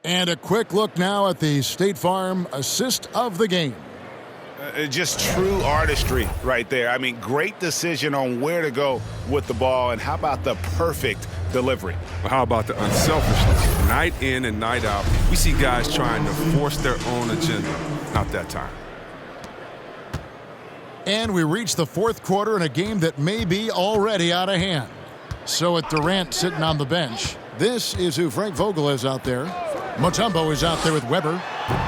And a quick look now at the State Farm assist of the game. Just true artistry right there. I mean, great decision on where to go with the ball, and how about the perfect delivery? How about the unselfishness? Night in and night out, we see guys trying to force their own agenda. Not that time. And we reach the fourth quarter in a game that may be already out of hand. So with Durant sitting on the bench, this is who Frank Vogel is out there. Mutombo is out there with Weber.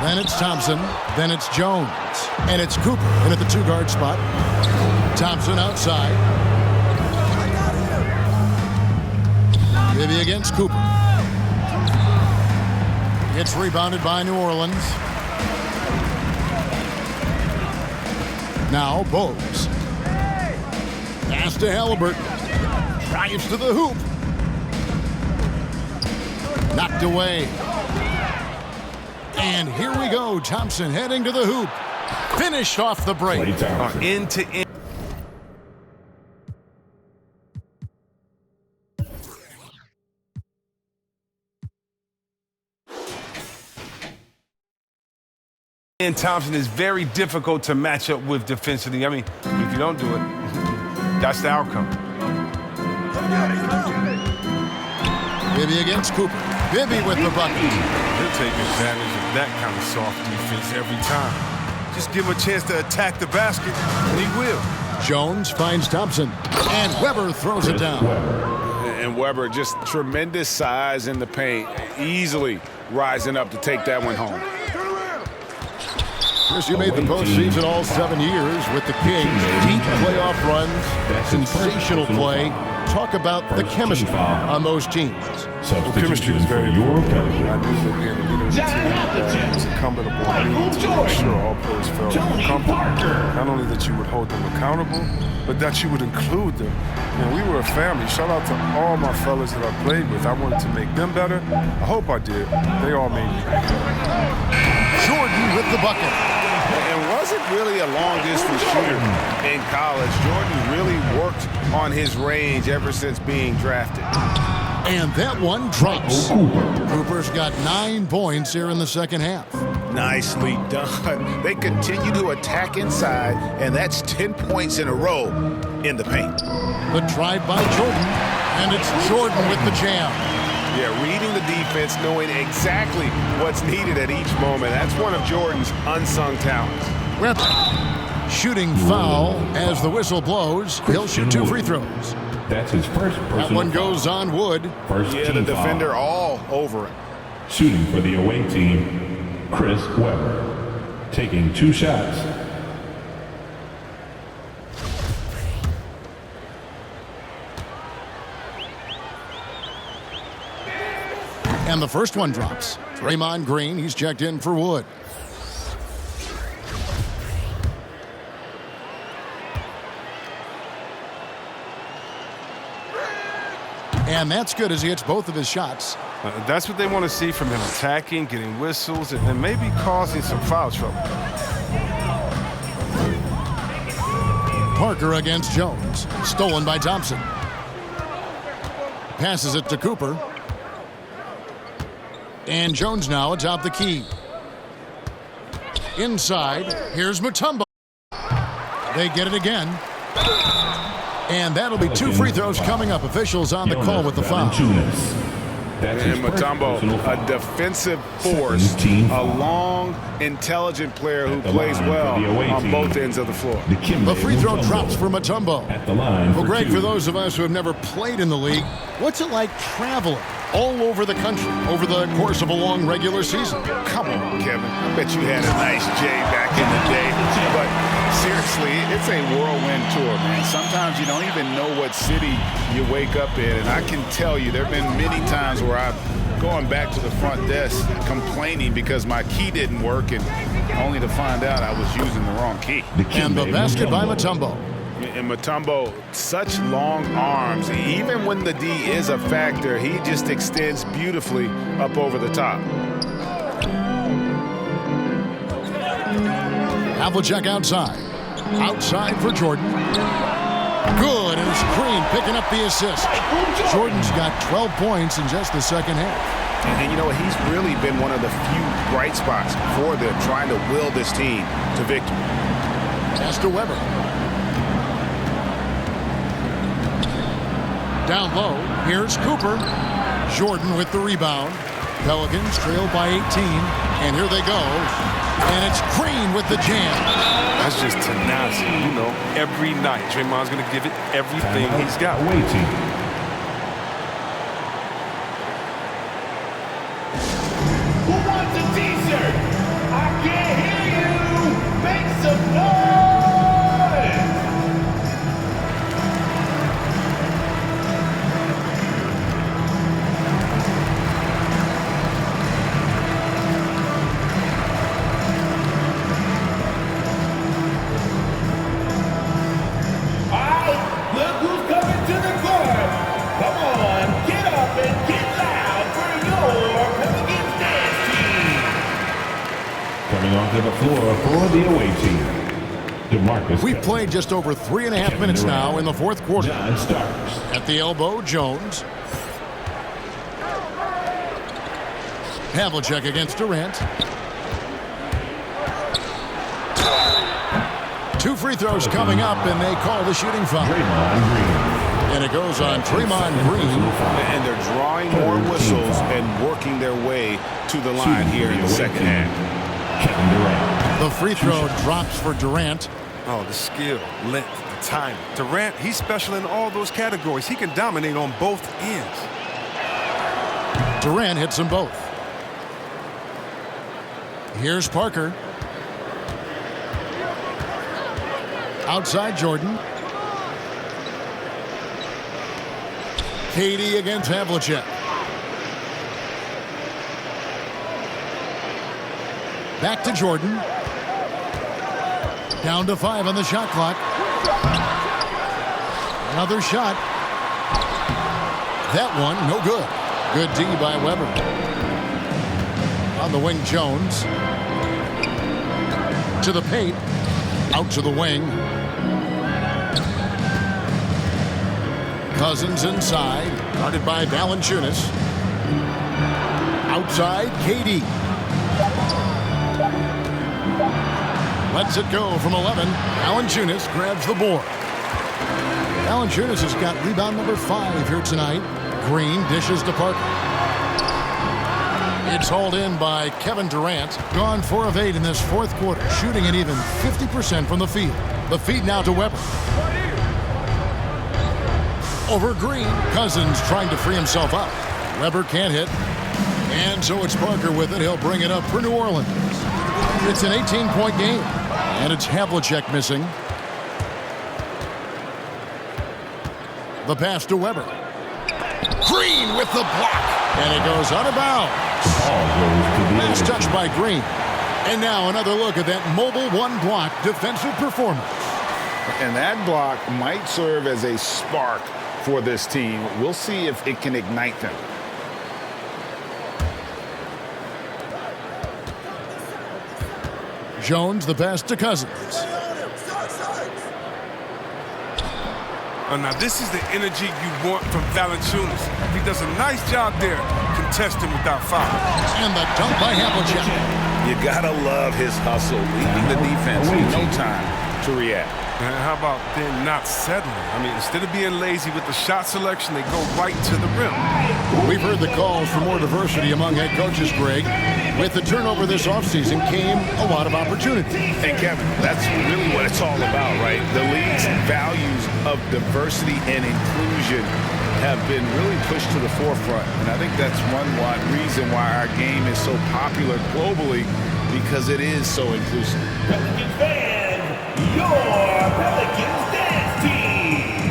Then it's Thompson. Then it's Jones. And it's Cooper in at the two-guard spot. Thompson outside. Bibby against Cooper. It's rebounded by New Orleans. Now Bose. Pass to Halliburton. Drives to the hoop. Knocked away. And here we go. Thompson heading to the hoop. Finished off the break. End to end. And Thompson is very difficult to match up with defensively. I mean, if you don't do it, that's the outcome. Bibby against Cooper. Bibby with the bucket. He'll take advantage of that kind of soft defense every time. Just give him a chance to attack the basket, and he will. Jones finds Thompson, and Weber throws it down. And Weber, just tremendous size in the paint, easily rising up to take that one home. Chris, you made the postseason all 7 years with the Kings. Deep playoff runs, sensational play. Talk about the chemistry on those teams. Well, chemistry was very important. I knew that being a leader of the team was incumbent upon me to make sure all players felt comfortable. Not only that you would hold them accountable, but that you would include them. We were a family. Shout out to all my fellas that I played with. I wanted to make them better. I hope I did. They all made me. Jordan with the bucket. And wasn't really a long-distance shooter in college. Jordan really worked on his range ever since being drafted. And that one drops. Cooper's got 9 points here in the second half. Nicely done. They continue to attack inside, and that's 10 points in a row in the paint. The drive by Jordan, and it's Jordan with the jam. Yeah, reading the defense, knowing exactly what's needed at each moment. That's one of Jordan's unsung talents. Weber. Shooting foul as the whistle blows. He'll shoot 2 free throws. That's his first personal That one goes on Wood. Yeah, the defender all over it. Shooting for the away team, Chris Weber. Taking 2 shots. And the first one drops. Draymond Green, he's checked in for Wood. And that's good as he hits both of his shots. That's what they want to see from him, attacking, getting whistles, and maybe causing some foul trouble. Parker against Jones. Stolen by Thompson. Passes it to Cooper. And Jones now atop the key. Inside, here's Mutombo. They get it again. And that'll be 2 free throws coming up. Officials on the call with the foul. And Mutombo, a defensive force, a long, intelligent player who plays well on both ends of the floor. The free throw drops for Mutombo. Well, Greg, for those of us who have never played in the league, what's it like traveling all over the country over the course of a long regular season? Come on, Kevin. I bet you had a nice J back in the day. But seriously, it's a whirlwind tour, man. Sometimes you don't even know what city you wake up in. And I can tell you there have been many times where I've gone back to the front desk complaining because my key didn't work, and only to find out I was using the wrong key. And the basket by Mutombo. And Mutombo, such long arms. Even when the D is a factor, he just extends beautifully up over the top. Havlicek outside. Outside for Jordan. Good, and it's Green picking up the assist. Jordan's got 12 points in just the second half. And you know what? He's really been one of the few bright spots for them, trying to will this team to victory. Pass to Weber. Down low, here's Cooper. Jordan with the rebound. Pelicans trail by 18, and here they go. And it's Green with the jam. That's just tenacity, you know. Every night, Draymond's going to give it everything he's got. Away team. Who wants a t-shirt? I can't hear you. Make some noise. Look who's coming to the court. Come on, get up and get loud for your Pelicans dance team. Coming onto the floor for the away team. DeMarcus. We've played just over 3.5 minutes now in the fourth quarter. John Starks. At the elbow, Jones. Havlicek against Durant. 2 free throws coming up, and they call the shooting foul. Draymond Green. And it goes on Draymond Green. And they're drawing more whistles and working their way to the line here in the second half. Kevin Durant. The free throw drops for Durant. Oh, the skill, length, the timing. Durant, he's special in all those categories. He can dominate on both ends. Durant hits them both. Here's Parker. Outside Jordan. Katie against Havlicek. Back to Jordan. Down to 5 on the shot clock. Another shot. That one, no good. Good D by Weber. On the wing, Jones. To the paint. Out to the wing. Cousins inside. Guarded by Valanciunas. Outside, Katie. Lets it go from 11. Valanciunas grabs the board. Valanciunas has got rebound number 5 here tonight. Green dishes to Parker. It's hauled in by Kevin Durant. Gone 4 of 8 in this fourth quarter, shooting an even 50% from the field. The feed now to Weber. Over Green. Cousins trying to free himself up. Weber can't hit. And so it's Parker with it. He'll bring it up for New Orleans. It's an 18-point game. And it's Havlicek missing. The pass to Weber. Green with the block. And it goes out of bounds. Last touch by Green. And now another look at that mobile one-block defensive performance. And that block might serve as a spark for this team. We'll see if it can ignite them. Jones, the pass to Cousins. Now this is the energy you want from Valanciunas. He does a nice job there, contesting without foul. And the dunk by Havlicek. You gotta love his hustle, leaving the defense with no time to react. And how about then not settling? I mean, instead of being lazy with the shot selection, they go right to the rim. We've heard the calls for more diversity among head coaches, Greg. With the turnover this offseason came a lot of opportunity. And Kevin, that's really what it's all about, right? The league's values of diversity and inclusion have been really pushed to the forefront. And I think that's one reason why our game is so popular globally, because it is so inclusive. Pelicans fans, your Pelicans dance team.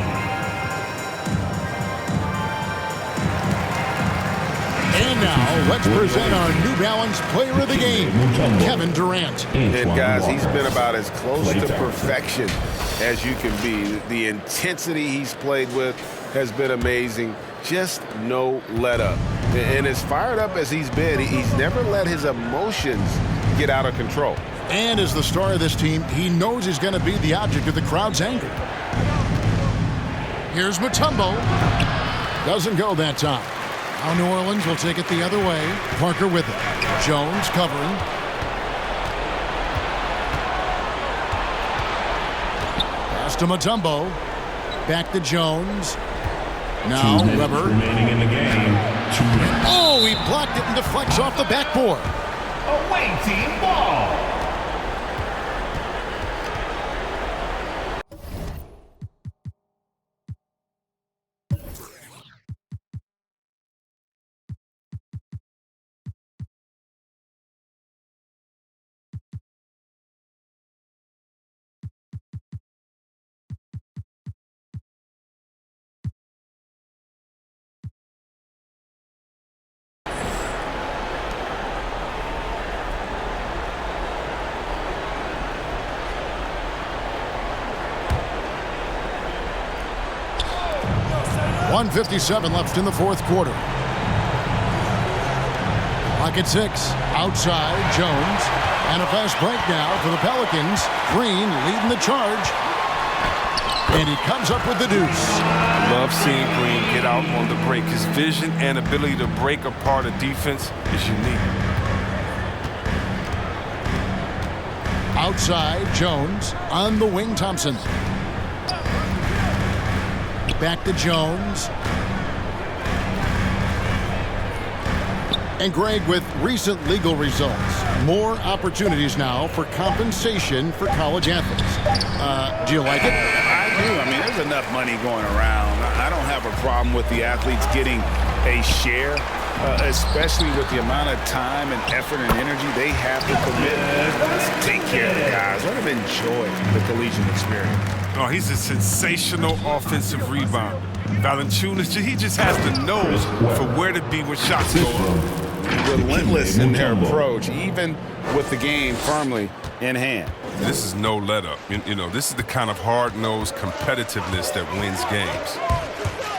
And now, let's present our New Balance player of the game, Kevin Durant. And guys, he's been about as close to perfection as you can be. The intensity he's played with has been amazing. Just no let up. And as fired up as he's been, he's never let his emotions get out of control. And as the star of this team, he knows he's going to be the object of the crowd's anger. Here's Mutombo. Doesn't go that time. Now New Orleans will take it the other way. Parker with it. Jones covering. Pass to Mutombo. Back to Jones. Now 2 minutes Weber. remaining in the game. 2 minutes. Oh, he blocked it and deflects off the backboard. Away team ball. .157 left in the fourth quarter. Clock at 6. Outside, Jones. And a fast break now for the Pelicans. Green leading the charge. And he comes up with the deuce. Love seeing Green get out on the break. His vision and ability to break apart a defense is unique. Outside, Jones. On the wing, Thompson. Back to Jones. And Greg, with recent legal results, more opportunities now for compensation for college athletes. Do you like it? I do. I mean, there's enough money going around. I don't have a problem with the athletes getting a share, especially with the amount of time and effort and energy they have to commit. Let's take care of the guys. Let them enjoy the collegiate experience. Oh, he's a sensational offensive rebounder. Valanciunas, he just has the nose for where to be when shots go up. Relentless in their approach, even with the game firmly in hand. This is no let-up. You know, this is the kind of hard-nosed competitiveness that wins games.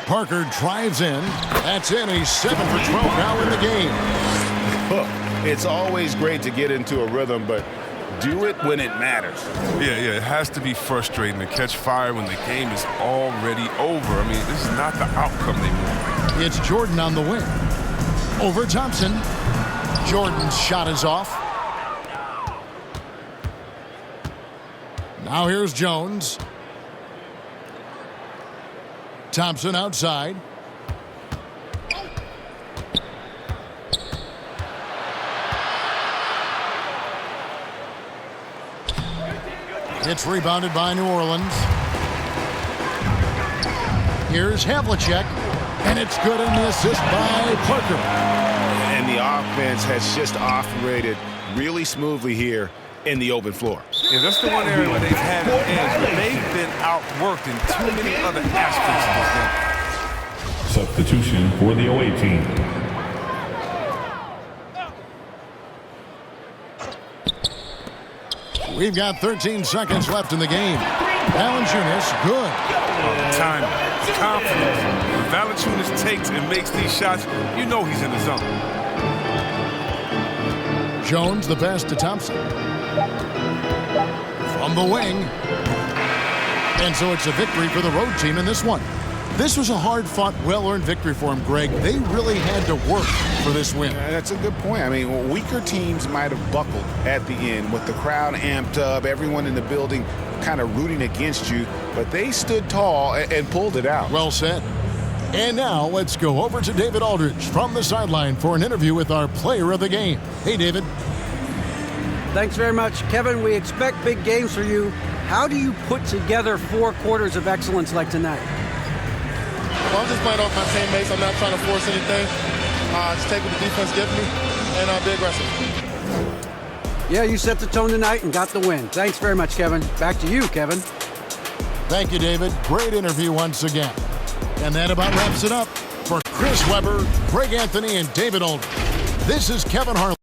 Parker drives in. That's in. He's 7 for 12 now in the game. It's always great to get into a rhythm, but do it when it matters. Yeah, it has to be frustrating to catch fire when the game is already over. I mean, this is not the outcome they want. It's Jordan on the wing. Over Thompson. Jordan's shot is off. Now here's Jones. Thompson outside. It's rebounded by New Orleans. Here's Havlicek, and it's good in the assist by Parker. And the offense has just operated really smoothly here in the open floor. Yeah, that's the one area where they've had an edge, but they've been outworked in too many other aspects of this game. Substitution for the away team. We've got 13 seconds left in the game. Valanciunas, good. The timing, confidence. When Valanciunas takes and makes these shots, you know he's in the zone. Jones the pass to Thompson. From the wing. And so it's a victory for the road team in this one. This was a hard-fought, well-earned victory for him, Greg. They really had to work for this win. That's a good point. I mean, weaker teams might have buckled at the end with the crowd amped up, everyone in the building kind of rooting against you, but they stood tall and pulled it out. Well said. And now let's go over to David Aldridge from the sideline for an interview with our player of the game. Hey, David. Thanks very much. Kevin, we expect big games for you. How do you put together 4 quarters of excellence like tonight? Well, I'm just playing off my teammates. I'm not trying to force anything. Just take what the defense gives me and be aggressive. Yeah, you set the tone tonight and got the win. Thanks very much, Kevin. Back to you, Kevin. Thank you, David. Great interview once again. And that about wraps it up. For Chris Webber, Greg Anthony, and David Aldridge, this is Kevin Harlan.